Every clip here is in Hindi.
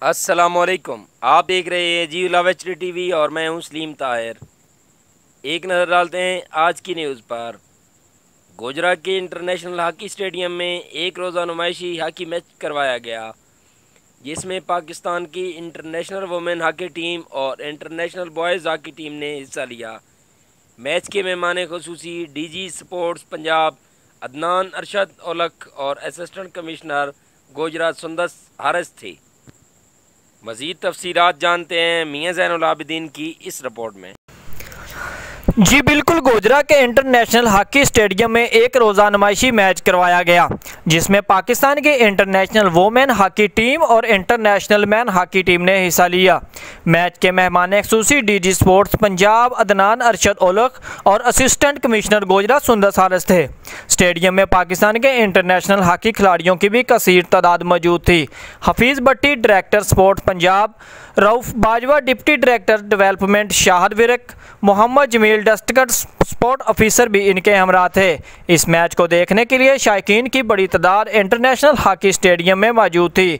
अस्सलामुअलैकुम। आप देख रहे हैं जी लव एचडी टीवी और मैं हूं सलीम ताहिर। एक नज़र डालते हैं आज की न्यूज़ पर। गोजरा के इंटरनेशनल हॉकी स्टेडियम में एक रोज़ा नुमाइशी हॉकी मैच करवाया गया, जिसमें पाकिस्तान की इंटरनेशनल वुमेन हॉकी टीम और इंटरनेशनल बॉयज़ हॉकी टीम ने हिस्सा लिया। मैच के मेहमान खुसूसी डीजी स्पोर्ट्स पंजाब अदनान अरशद ओलख और असिस्टेंट कमिश्नर गोजरा सुंदस हारिस थे। मज़ीद तफसीलात जानते हैं मियां ज़ैनुल आबिदीन की इस रिपोर्ट में। जी बिल्कुल, गोजरा के इंटरनेशनल हॉकी स्टेडियम में एक रोज़ा नुमाइशी मैच करवाया गया, जिसमें पाकिस्तान की इंटरनेशनल वोमेन हॉकी टीम और इंटरनेशनल मैन हॉकी टीम ने हिस्सा लिया। मैच के मेहमान खुसूसी डीजी स्पोर्ट्स पंजाब अदनान अरशद ओलख और असिस्टेंट कमिश्नर गोजरा सुंदस हारिस थे। स्टेडियम में पाकिस्तान के इंटरनेशनल हॉकी खिलाड़ियों की भी कसीर तादाद मौजूद थी। Hafeez Bhatti director sport Punjab, Rauf Bajwa deputy director development Shahid Virk, Mohammad Jameel Dastgarh sport officer भी इनके हमरा थे। इस मैच को देखने के लिए शायकीन की बड़ी तादाद इंटरनेशनल हॉकी स्टेडियम में मौजूद थी।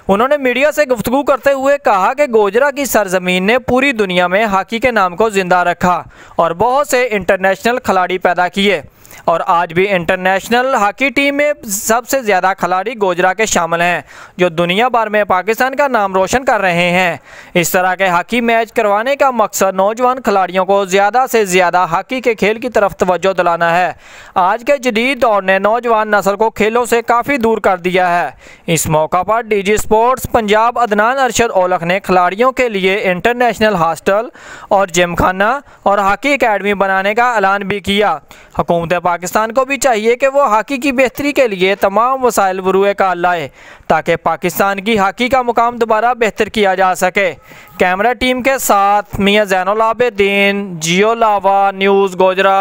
उन्होंने मीडिया से गुफ्तगू करते हुए कहा कि गोजरा की सरजमीन ने पूरी दुनिया में हॉकी के नाम को जिंदा रखा और बहुत से इंटरनेशनल खिलाड़ी पैदा किए, और आज भी इंटरनेशनल हॉकी टीम में सबसे ज़्यादा खिलाड़ी गोजरा के शामिल हैं, जो दुनिया भर में पाकिस्तान का नाम रोशन कर रहे हैं। इस तरह के हॉकी मैच करवाने का मकसद नौजवान खिलाड़ियों को ज़्यादा से ज़्यादा हॉकी के खेल की तरफ तवज्जो दिलाना है। आज के जदीद दौर ने नौजवान नस्ल को खेलों से काफ़ी दूर कर दिया है। इस मौका पर डीजी स्पोर्ट्स पंजाब अदनान अरशद ओलख ने खिलाड़ियों के लिए इंटरनेशनल हॉस्टल और जिम खाना और हॉकी अकेडमी बनाने का ऐलान भी किया। हुकूमत पाकिस्तान को भी चाहिए कि वो हॉकी की बेहतरी के लिए तमाम वसाइल वरूए कार लाए, ताकि पाकिस्तान की हॉकी का मुकाम दोबारा बेहतर किया जा सके। कैमरा टीम के साथ मियां ज़ैनुल आबिदीन, जियो लावा न्यूज़ गोजरा।